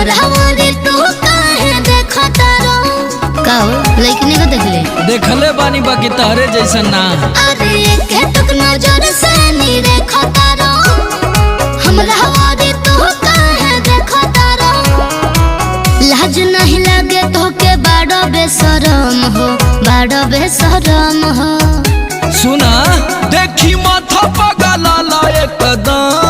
हमरा वाली तू काहे देखता रो काओ लइकने को देख ले देखले बानी बाकी तहरे जैसा ना। अरे एक टक नजर से नी देखता रो हमरा वाली तू काहे देखता रो लाज नहीं लगे तो के बड़ा बेशरम हो बड़ा बेशरम हो। सुना देखी माथा पगला ला एकदम